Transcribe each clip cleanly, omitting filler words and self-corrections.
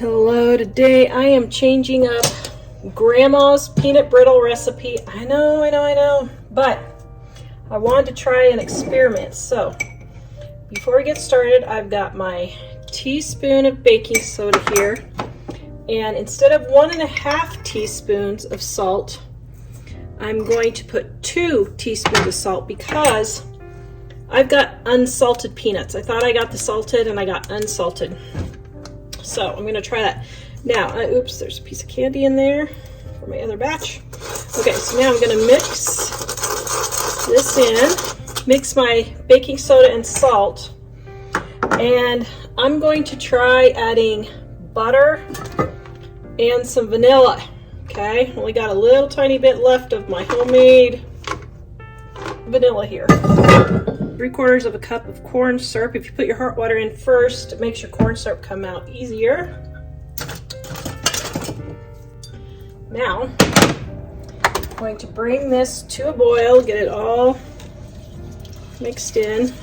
Hello, today I am changing up Grandma's peanut brittle recipe. I know, but I wanted to try an experiment. So before we get started, I've got my teaspoon of baking soda here, and instead of 1.5 teaspoons of salt, I'm going to put 2 teaspoons of salt because I've got unsalted peanuts. I thought I got the salted and I got unsalted. So I'm going to try that. Now, oops, there's a piece of candy in there for my other batch. Okay, so now I'm going to mix this in, mix my baking soda and salt, and I'm going to try adding butter and some vanilla. Okay, only got a little tiny bit left of my homemade vanilla here. 3/4 cup of corn syrup. If you put your hot water in first, it makes your corn syrup come out easier. Now, I'm going to bring this to a boil, get it all mixed in.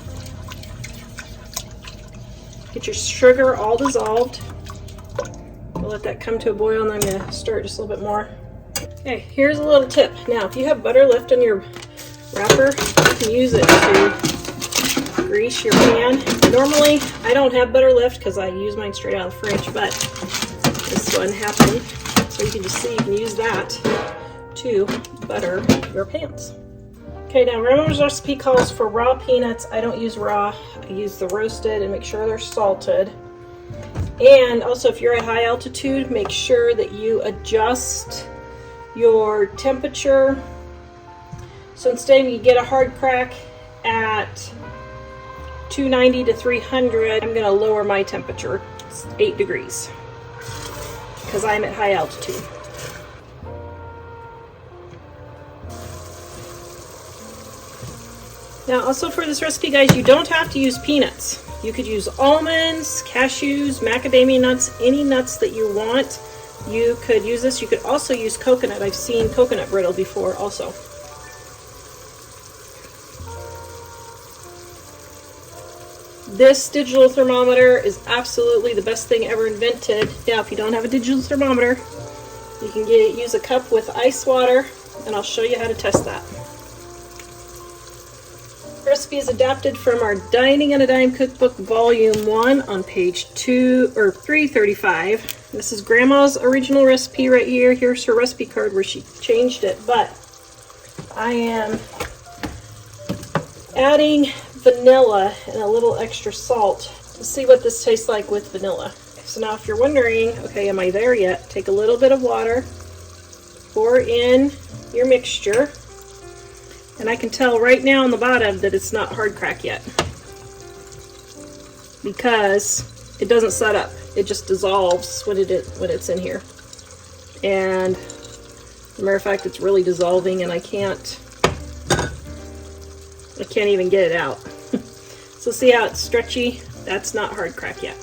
Get your sugar all dissolved. I'll let that come to a boil, and I'm going to stir it just a little bit more. Okay, here's a little tip. Now, if you have butter left in your wrapper, you can use it to grease your pan. Normally, I don't have butter left because I use mine straight out of the fridge, but this one happened. So you can just see you can use that to butter your pans. Okay, now Grandma's recipe calls for raw peanuts. I don't use raw. I use the roasted and make sure they're salted. And also, if you're at high altitude, make sure that you adjust your temperature. So instead you get a hard crack at 290 to 300, I'm going to lower my temperature. It's 8 degrees because I'm at high altitude. Now also for this recipe, guys, you don't have to use peanuts. You could use almonds, cashews, macadamia nuts, any nuts that you want. You could use this. You could also use coconut. I've seen coconut brittle before also. This digital thermometer is absolutely the best thing ever invented. Now, if you don't have a digital thermometer, you can use a cup with ice water, and I'll show you how to test that. The recipe is adapted from our Dining on a Dime Cookbook Volume 1 on page 335. This is Grandma's original recipe right here. Here's her recipe card where she changed it, but I am adding vanilla and a little extra salt to see what this tastes like with vanilla. So now if you're wondering, okay, am I there yet? Take a little bit of water, pour in your mixture, and I can tell right now on the bottom that it's not hard crack yet because it doesn't set up. It just dissolves when it's in here. And as a matter of fact, it's really dissolving, and I can't even get it out. So see how it's stretchy? That's not hard crack yet.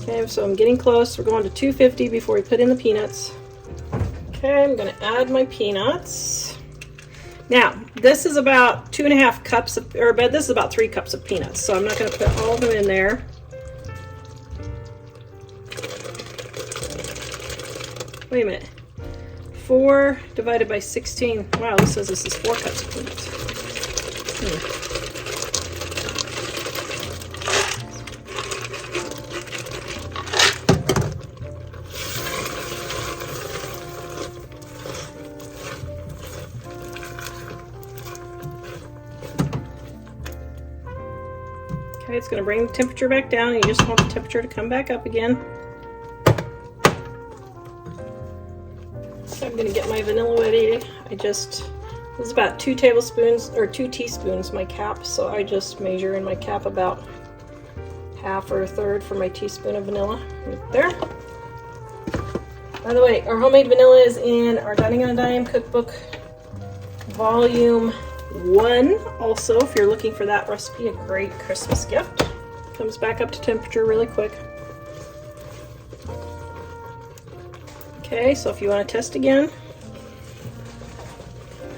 Okay, so I'm getting close. We're going to 250 before we put in the peanuts. Okay, I'm going to add my peanuts. Now, this is about 2.5 cups of, this is about 3 cups of peanuts. So I'm not going to put all of them in there. Wait a minute. 4 divided by 16. Wow, this says this is 4 cups of peanuts. Okay, it's going to bring the temperature back down. You just want the temperature to come back up again. So I'm going to get my vanilla ready. This is about 2 tablespoons or 2 teaspoons, my cap. So I just measure in my cap about 1/2 or 1/3 for my teaspoon of vanilla right there. By the way, our homemade vanilla is in our Dining on a Dime Cookbook Volume 1. Also, if you're looking for that recipe, a great Christmas gift. Comes back up to temperature really quick. Okay, so if you want to test again,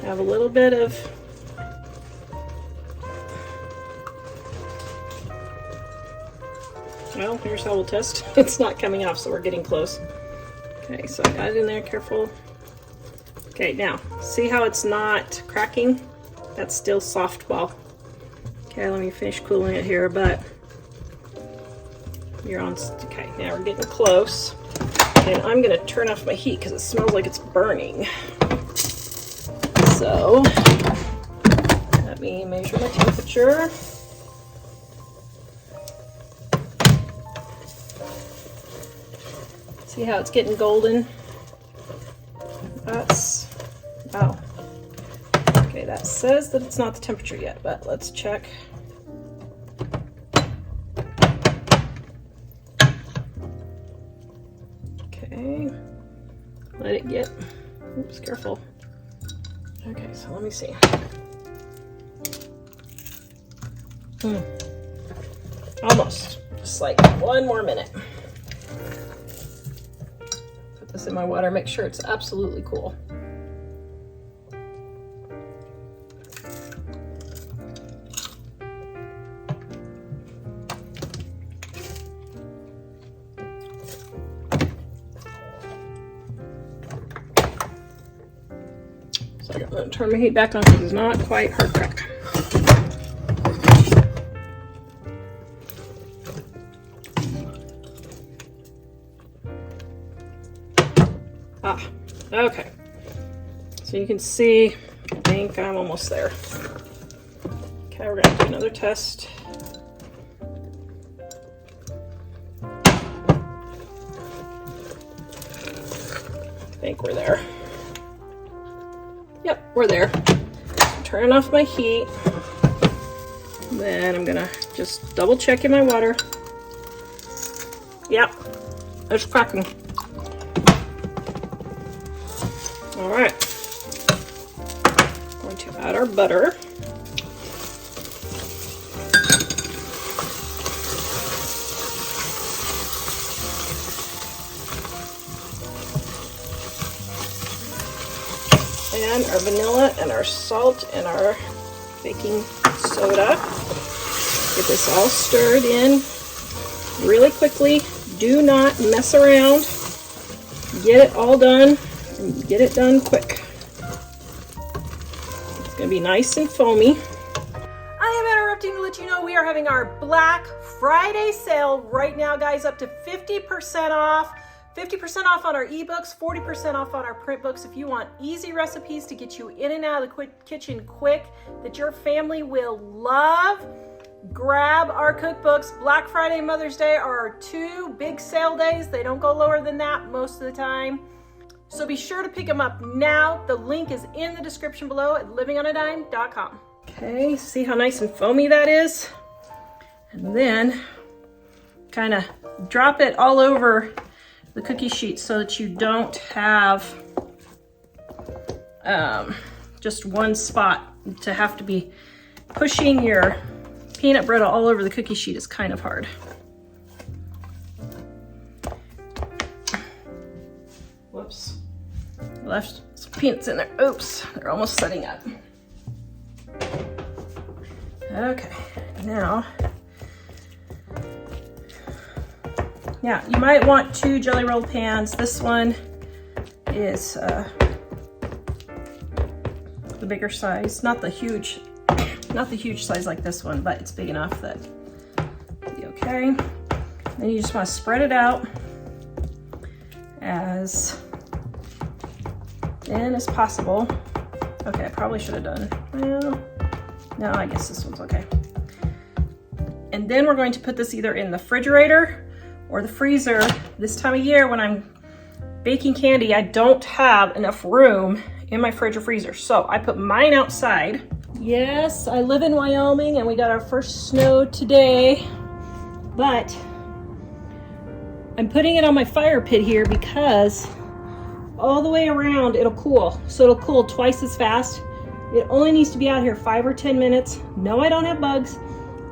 have a little bit of Well, here's how we'll test. It's not coming off, so we're getting close. Okay, so I got it in there, careful. Okay, now, see how it's not cracking? That's still soft ball. Okay, let me finish cooling it here, but you're on, okay, now we're getting close. And I'm gonna turn off my heat because it smells like it's burning. So, let me measure my temperature. See how it's getting golden? That's, wow. Okay, that says that it's not the temperature yet, but let's check. Okay, let it get, oops, careful. Okay, so let me see. Almost, just like one more minute. Put this in my water, make sure it's absolutely cool. So I'm going to turn my heat back on because it's not quite hard crack. Okay, so you can see, I think I'm almost there. Okay, we're gonna do another test. I think we're there. Yep, we're there. Turning off my heat. Then I'm gonna just double check in my water. Yep, it's cracking. All right, going to add our butter. And our vanilla and our salt and our baking soda. Get this all stirred in really quickly. Do not mess around. Get it all done. And get it done quick. It's gonna be nice and foamy. I am interrupting to let you know we are having our Black Friday sale right now, guys, up to 50% off. 50% off on our ebooks, 40% off on our print books. If you want easy recipes to get you in and out of the kitchen quick, that your family will love, grab our cookbooks. Black Friday and Mother's Day are our two big sale days. They don't go lower than that most of the time. So be sure to pick them up now. The link is in the description below at livingonadime.com. Okay, see how nice and foamy that is? And then kind of drop it all over the cookie sheet so that you don't have just one spot. To have to be pushing your peanut brittle all over the cookie sheet is kind of hard. Whoops. Left some peanuts in there. Oops, they're almost setting up. Okay, now you might want 2 jelly roll pans. This one is the bigger size, not the huge size like this one, but it's big enough that it'll be okay. Then you just want to spread it out as thin as possible. Okay, I probably should have done, well, no, I guess this one's okay. And then we're going to put this either in the refrigerator or the freezer. This time of year when I'm baking candy, I don't have enough room in my fridge or freezer, so I put mine outside. Yes, I live in Wyoming and we got our first snow today, but I'm putting it on my fire pit here because all the way around it'll cool. So it'll cool twice as fast. It only needs to be out here 5 or 10 minutes. No, I don't have bugs.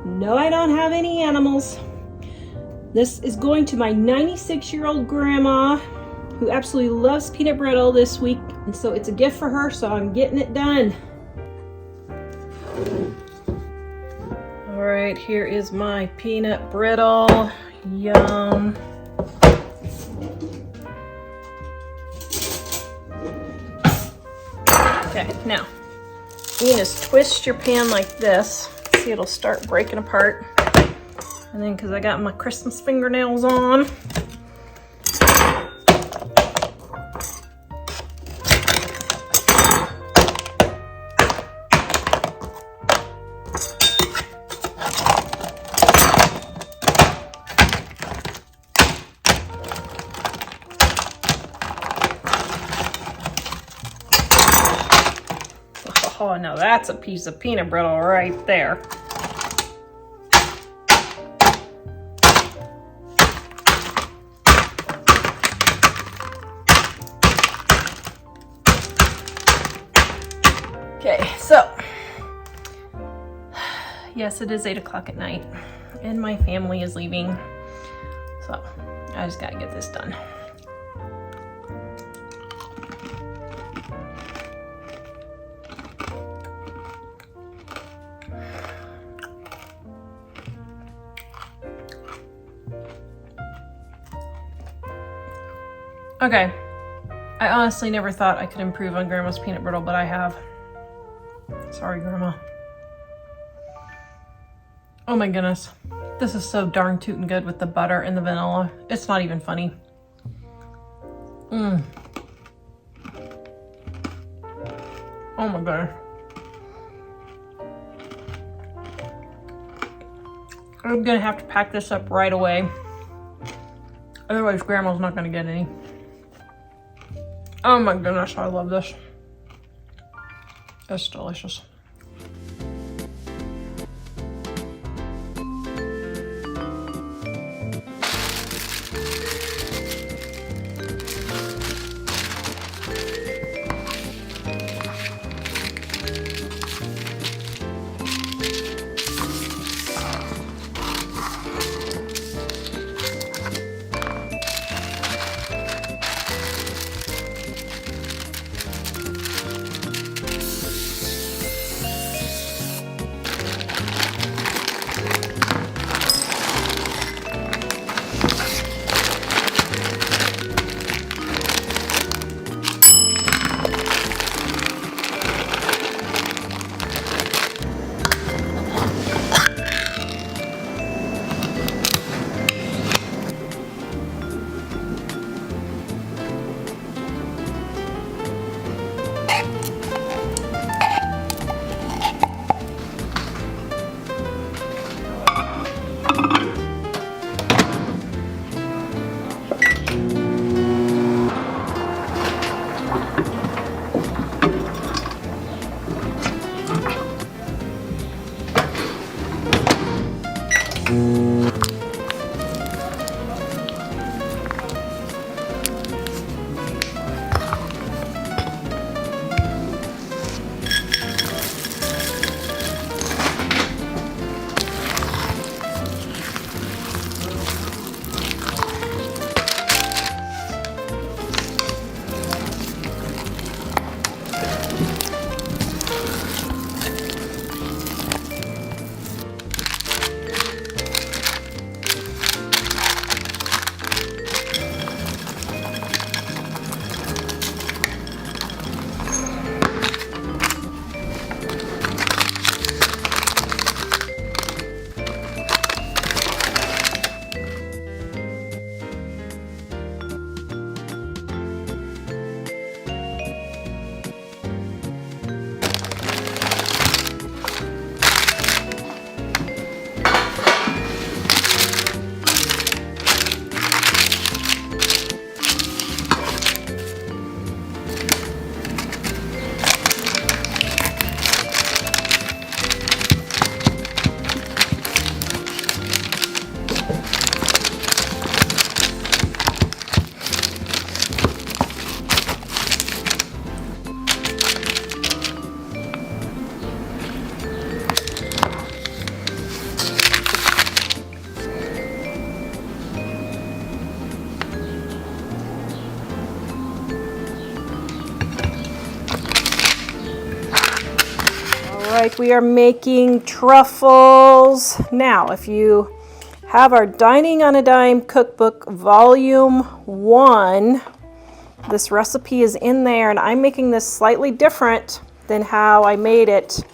No, I don't have any animals. This is going to my 96-year-old grandma who absolutely loves peanut brittle this week. And so it's a gift for her, so I'm getting it done. All right, here is my peanut brittle. Yum. Okay, now you just twist your pan like this. See, it'll start breaking apart. And then, because I got my Christmas fingernails on, oh no, that's a piece of peanut brittle right there. Okay, so yes, it is 8 o'clock at night and my family is leaving, so I just gotta get this done. Okay, I honestly never thought I could improve on Grandma's peanut brittle, but I have. Sorry, Grandma. Oh my goodness. This is so darn tootin' good with the butter and the vanilla. It's not even funny. Oh my gosh. I'm gonna have to pack this up right away. Otherwise, Grandma's not gonna get any. Oh my goodness, I love this. It's delicious. We are making truffles. Now, if you have our Dining on a Dime cookbook volume 1. This recipe is in there, and I'm making this slightly different than how I made it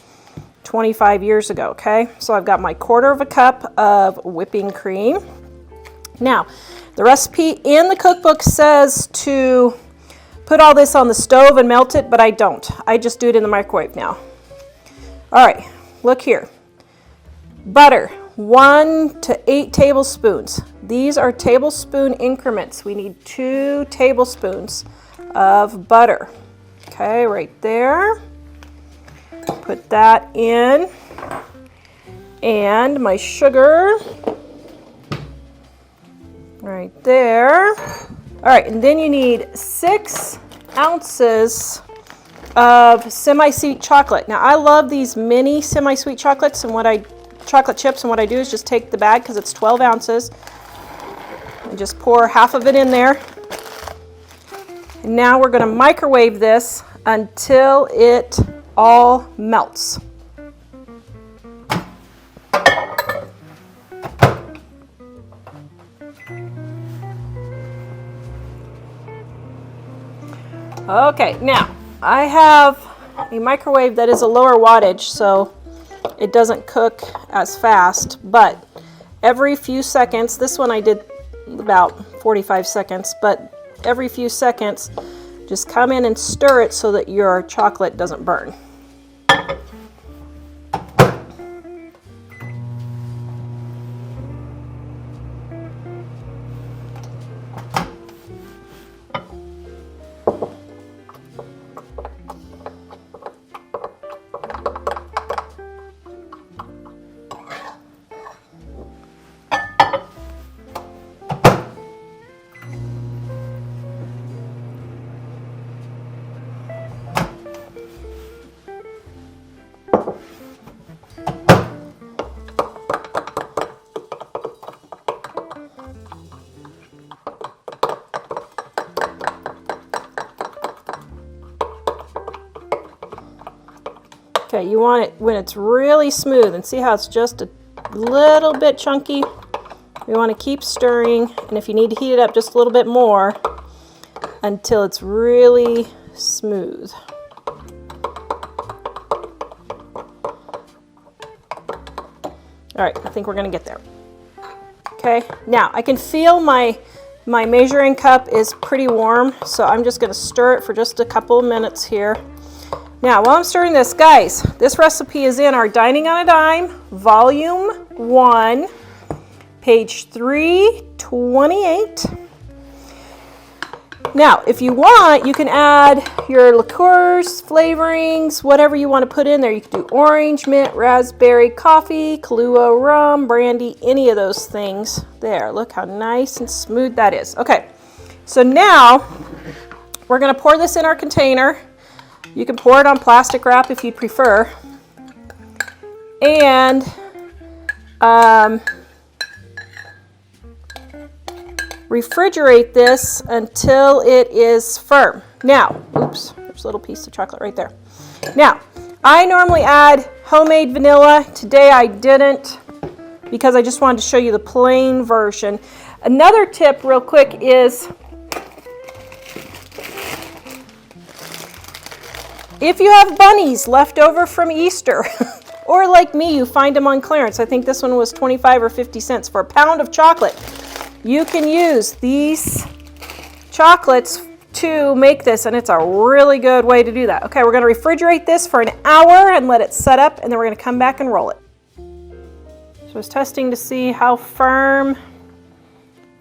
25 years ago, okay? So I've got my 1/4 cup of whipping cream. Now, the recipe in the cookbook says to put all this on the stove and melt it, but I don't. I just do it in the microwave now. All right, look here. Butter, 1 to 8 tablespoons. These are tablespoon increments. We need 2 tablespoons of butter. Okay, right there. Put that in. And my sugar, right there. All right, and then you need 6 ounces of semi-sweet chocolate. Now, I love these mini semi-sweet chocolates, and chocolate chips, and what I do is just take the bag, because it's 12 ounces, and just pour half of it in there. And now we're going to microwave this until it all melts. Okay, now I have a microwave that is a lower wattage, so it doesn't cook as fast, but every few seconds, this one I did about 45 seconds, but every few seconds, just come in and stir it so that your chocolate doesn't burn. Okay, you want it when it's really smooth, and see how it's just a little bit chunky? We want to keep stirring, and if you need to heat it up just a little bit more until it's really smooth. All right, I think we're going to get there. Okay, now I can feel my measuring cup is pretty warm, so I'm just going to stir it for just a couple of minutes here. Now, while I'm stirring this, guys, this recipe is in our Dining on a Dime, Volume 1, page 328. Now, if you want, you can add your liqueurs, flavorings, whatever you want to put in there. You can do orange, mint, raspberry, coffee, Kahlua, rum, brandy, any of those things. There, look how nice and smooth that is. Okay, so now we're going to pour this in our container. You can pour it on plastic wrap if you prefer. And refrigerate this until it is firm. Now, oops, there's a little piece of chocolate right there. Now, I normally add homemade vanilla. Today I didn't because I just wanted to show you the plain version. Another tip real quick is if you have bunnies left over from Easter, or like me, you find them on clearance. I think this one was 25 or 50 cents for a pound of chocolate. You can use these chocolates to make this, and it's a really good way to do that. Okay, we're going to refrigerate this for an hour and let it set up, and then we're going to come back and roll it. So I was testing to see how firm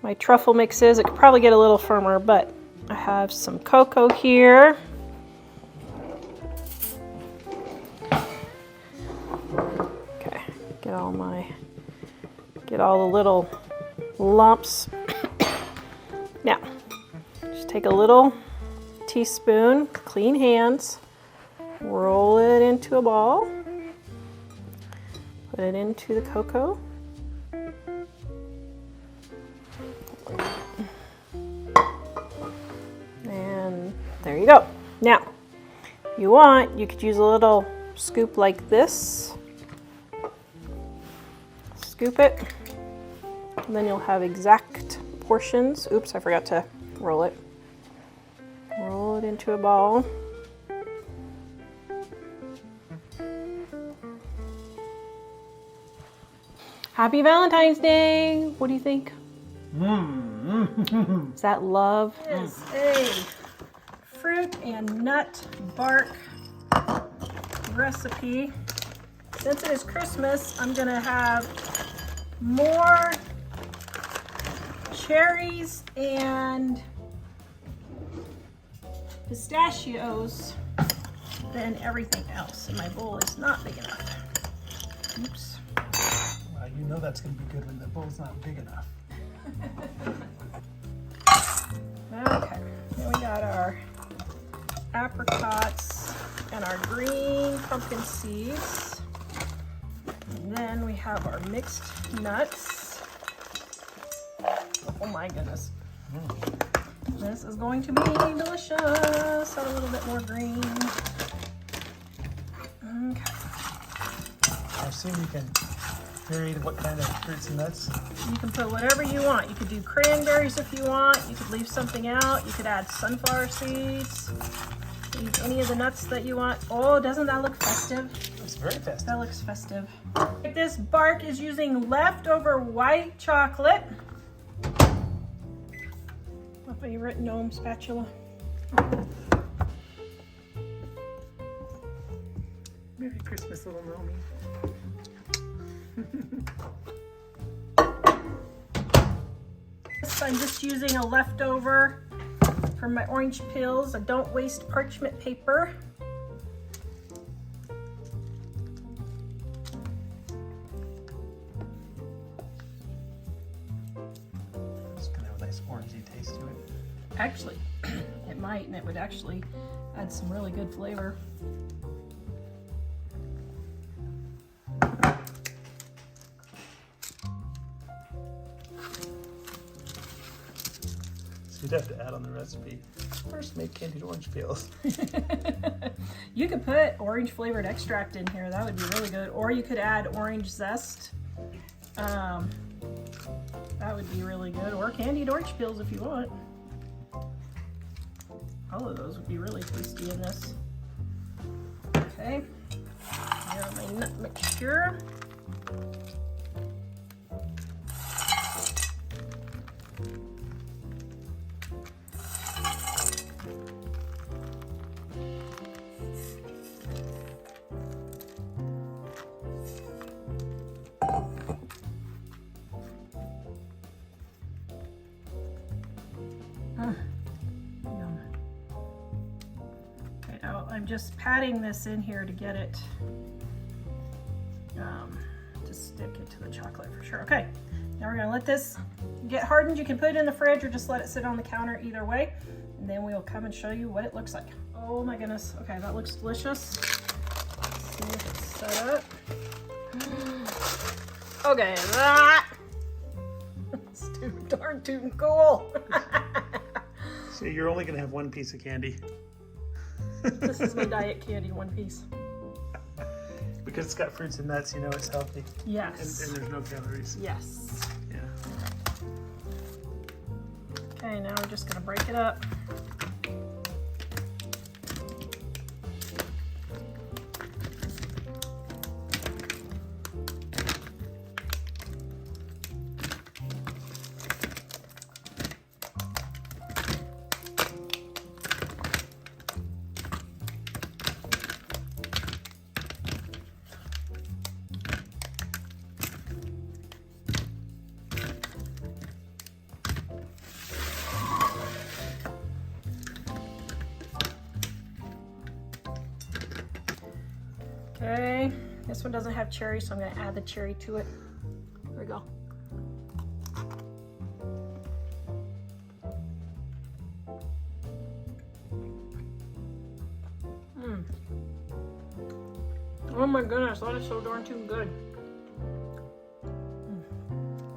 my truffle mix is. It could probably get a little firmer, but I have some cocoa here. Okay, get all the little lumps. Now, just take a little teaspoon, clean hands, roll it into a ball, put it into the cocoa, and there you go. Now, if you want, you could use a little scoop like this, scoop it, And then you'll have exact portions. Oops, I forgot to roll it. Roll it into a ball. Happy Valentine's Day! What do you think? Is that love? This is a fruit and nut bark recipe. Since it is Christmas, I'm gonna have more cherries and pistachios than everything else. And my bowl is not big enough. Oops. Well, you know that's going to be good when the bowl's not big enough. Okay, then we got our apricots and our green pumpkin seeds. And then we have our mixed nuts. Oh my goodness. This is going to be delicious. Add a little bit more green. Okay. I assume you can vary what kind of fruits and nuts. You can put whatever you want. You could do cranberries if you want. You could leave something out. You could add sunflower seeds. Use any of the nuts that you want. Oh, doesn't that look festive? It's very festive. That looks festive. This bark is using leftover white chocolate. My favorite gnome spatula. Merry Christmas, little Naomi. I'm just using a leftover from my orange peels. I don't waste parchment paper. It's going to have a nice orangey taste to it. Actually, it might, and it would actually add some really good flavor. So you'd have to add on the recipe. First, make candied orange peels. You could put orange flavored extract in here. That would be really good. Or you could add orange zest. That would be really good. Or candied orange peels if you want. All of those would be really tasty in this. Okay. Here are my nut mixture. Yum. Okay, I'm just patting this in here to get it to stick into the chocolate for sure. Okay, now we're gonna let this get hardened. You can put it in the fridge or just let it sit on the counter, either way. And then we'll come and show you what it looks like. Oh my goodness. Okay, that looks delicious. Let's see if it's set up. Okay, that it's too darn tootin' cool. So you're only going to have one piece of candy. This is my diet candy, one piece. Because it's got fruits and nuts, you know it's healthy. Yes. And there's no calories. Yes. Yeah. Okay, now we're just gonna break it up. Okay, this one doesn't have cherry, so I'm going to add the cherry to it. There we go. Oh my goodness, that is so darn too good.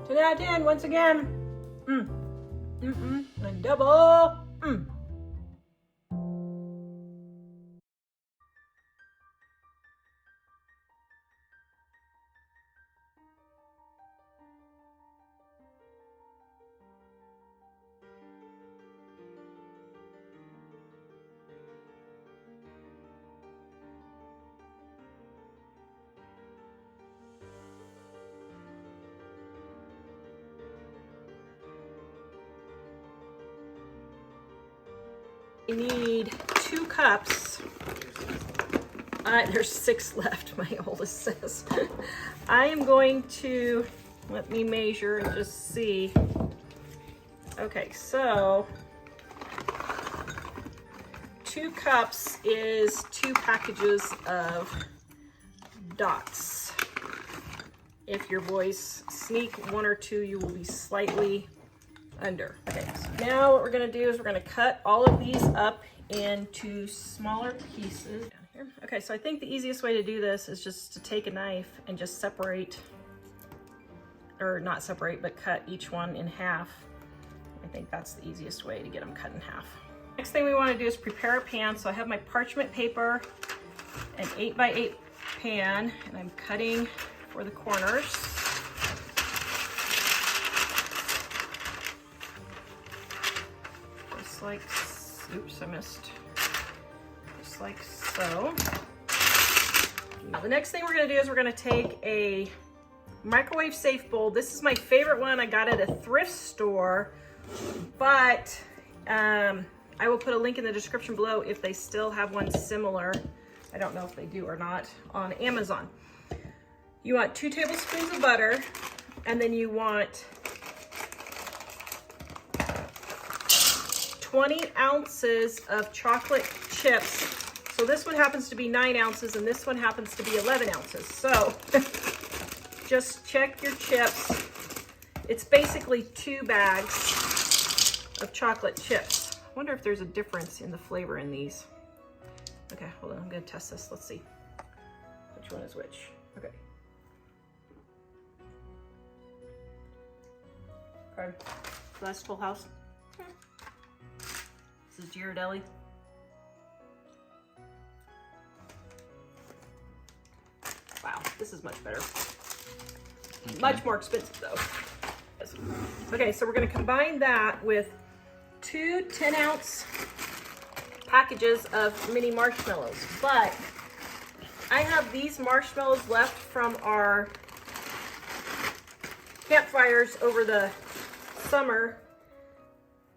10 out of 10 once again. A double. You need 2 cups. There's 6 left, my oldest says. I am going to, let me measure and just see. Okay, so 2 cups is 2 packages of dots. If your boys sneak 1 or 2, you will be slightly under. Okay, so now what we're gonna do is we're gonna cut all of these up into smaller pieces. Down here. Okay, so I think the easiest way to do this is just to take a knife and just separate, or not separate, but cut each one in half. I think that's the easiest way to get them cut in half. Next thing we want to do is prepare a pan. So I have my parchment paper, an 8x8 pan, and I'm cutting for the corners. Just like, oops, I missed. Just like so. Now the next thing we're going to do is we're going to take a microwave safe bowl. This is my favorite one. I got it at a thrift store, but I will put a link in the description below if they still have one similar. I don't know if they do or not, on Amazon. You want 2 tablespoons of butter, and then you want 20 ounces of chocolate chips. So this one happens to be 9 ounces, and this one happens to be 11 ounces. So just check your chips. It's basically 2 bags of chocolate chips. I wonder if there's a difference in the flavor in these. Okay, hold on, I'm gonna test this. Let's see which one is which. Okay. Okay, so that's Full House. This is Ghirardelli. Wow, this is much better. Okay. Much more expensive though. Okay, so we're gonna combine that with 2 10-ounce packages of mini marshmallows. But I have these marshmallows left from our campfires over the summer.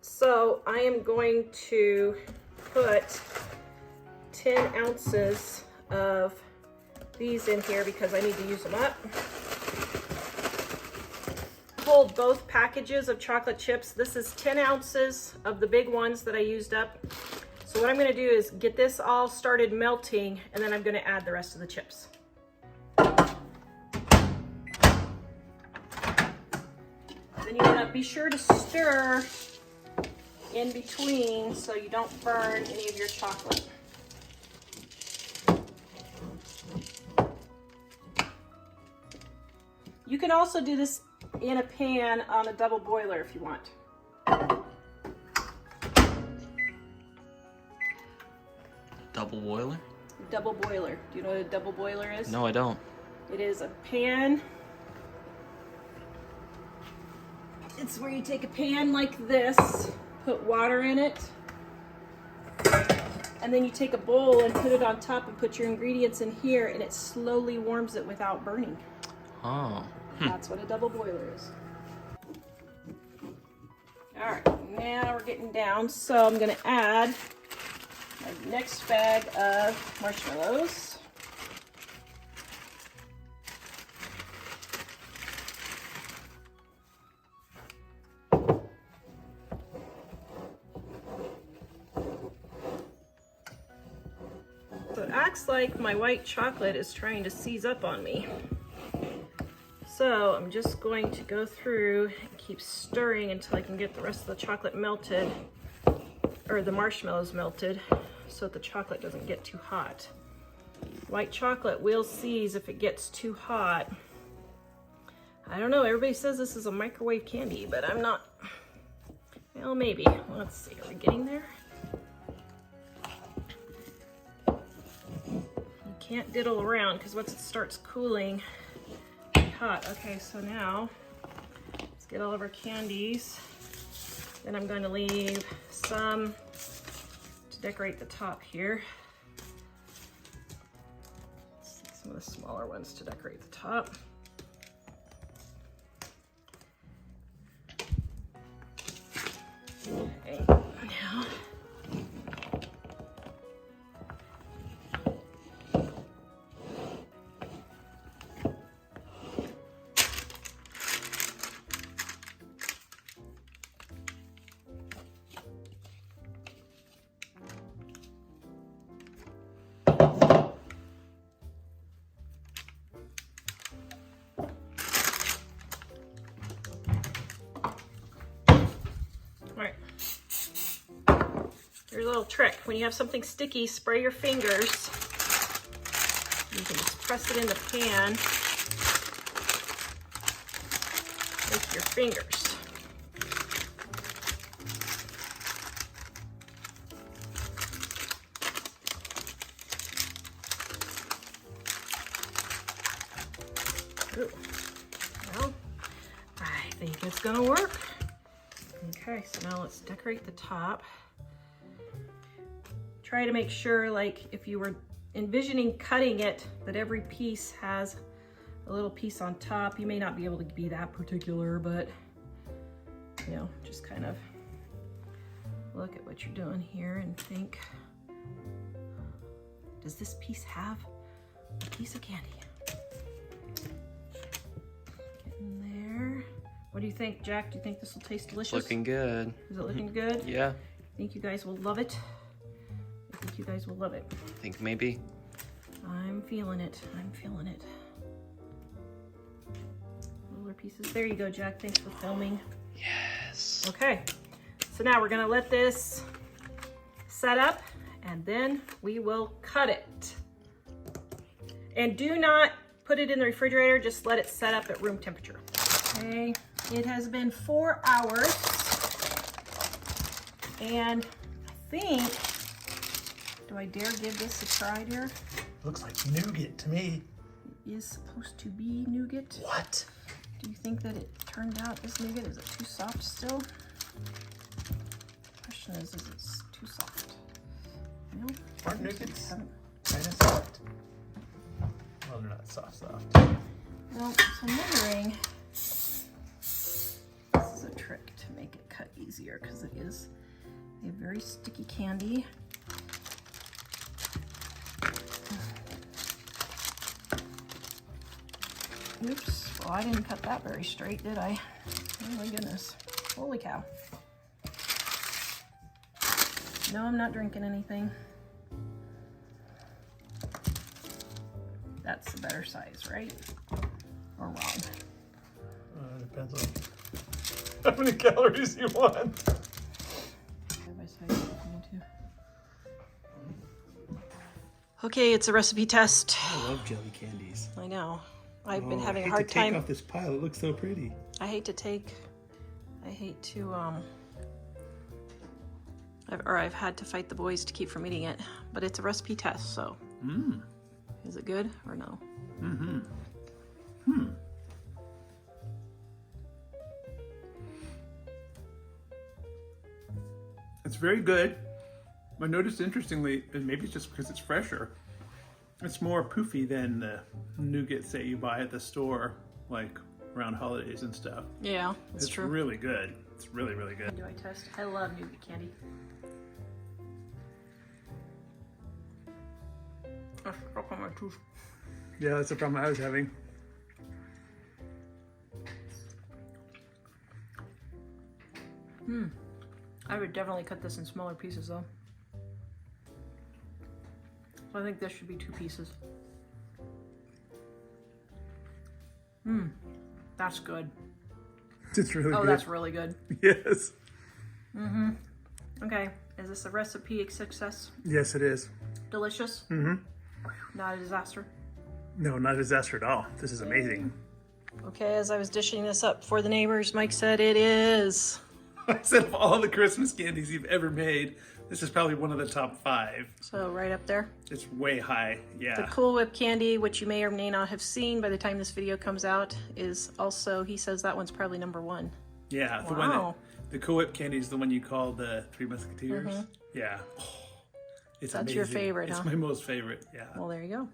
So I am going to put 10 ounces of these in here because I need to use them up. Hold both packages of chocolate chips. This is 10 ounces of the big ones that I used up. So what I'm gonna do is get this all started melting, and then I'm gonna add the rest of the chips. Then you wanna be sure to stir in between so you don't burn any of your chocolate. You can also do this in a pan on a double boiler if you want. Double boiler? Double boiler. Do you know what a double boiler is? No, I don't. It is a pan. It's where you take a pan like this, put water in it, and then you take a bowl and put it on top and put your ingredients in here, and it slowly warms it without burning. Oh. That's what a double boiler is. All right, now we're getting down. So I'm gonna add my next bag of marshmallows. So it acts like my white chocolate is trying to seize up on me. So I'm just going to go through and keep stirring until I can get the rest of the chocolate melted, or the marshmallows melted, so that the chocolate doesn't get too hot. White chocolate will seize if it gets too hot. I don't know, everybody says this is a microwave candy, but I'm not. Well, maybe. Let's see, are we getting there? You can't diddle around because once it starts cooling, hot. Okay, so now let's get all of our candies. Then I'm going to leave some to decorate the top here. Let's see some of the smaller ones to decorate the top. Okay, now Here's a little trick. When you have something sticky, spray your fingers. You can just press it in the pan with your fingers. Ooh. Well, I think it's gonna work. Okay, so now let's decorate the top. Try to make sure, like, if you were envisioning cutting it, that every piece has a little piece on top. You may not be able to be that particular, but, you know, just kind of look at what you're doing here and think, does this piece have a piece of candy? Get in there. What do you think, Jack? Do you think this will taste delicious? Looking good. Is it looking good? Yeah. I think you guys will love it. I think you guys will love it. I think maybe. I'm feeling it. I'm feeling it. Roller pieces. There you go, Jack. Thanks for filming. Yes. Okay. So now we're gonna let this set up and then we will cut it. And do not put it in the refrigerator. Just let it set up at room temperature. Okay. It has been 4 hours. And I think, do I dare give this a try, dear? Looks like nougat to me. It is supposed to be nougat. What? Do you think that it turned out as nougat? Is it too soft still? The question is it too soft? No. Aren't nougats Haven't- kind of soft? Well, they're not soft. Well, so I'm wondering, this is a trick to make it cut easier because it is a very sticky candy. Oops, well, I didn't cut that very straight, did I? Oh my goodness, holy cow. No, I'm not drinking anything. That's the better size, right? Or wrong? Depends on how many calories you want. Okay, it's a recipe test. I love jelly candies. I know. I've been having I a hate hard to time. take off this pile. It looks so pretty. I hate to I've had to fight the boys to keep from eating it, but it's a recipe test, so. Is it good or no? It's very good. I noticed, interestingly, and maybe it's just because it's fresher, it's more poofy than the nougats that you buy at the store, like around holidays and stuff. Yeah, that's It's true. really good. It's really, really good. Do I test? I love nougat candy. I stuck on my tooth. Yeah, that's the problem I was having. I would definitely cut this in smaller pieces though. So I think this should be 2 pieces. That's good. It's really Oh, good. that's really good. Yes. Okay, is this a recipe success? Yes, it is. Delicious? Not a disaster? No, not a disaster at all. This is amazing. Okay, as I was dishing this up for the neighbors, Mike said it is. I said of all the Christmas candies you've ever made, this is probably one of the top 5. So right up there. It's way high. The Yeah. Cool Whip candy, which you may or may not have seen by the time this video comes out, is also, he says that one's probably number 1. Yeah. The one Wow. that, the Cool Whip candy is the one you call the Three Musketeers. Yeah. Oh, it's That's amazing. your favorite, It's huh? my most favorite. Yeah. Well, there you go.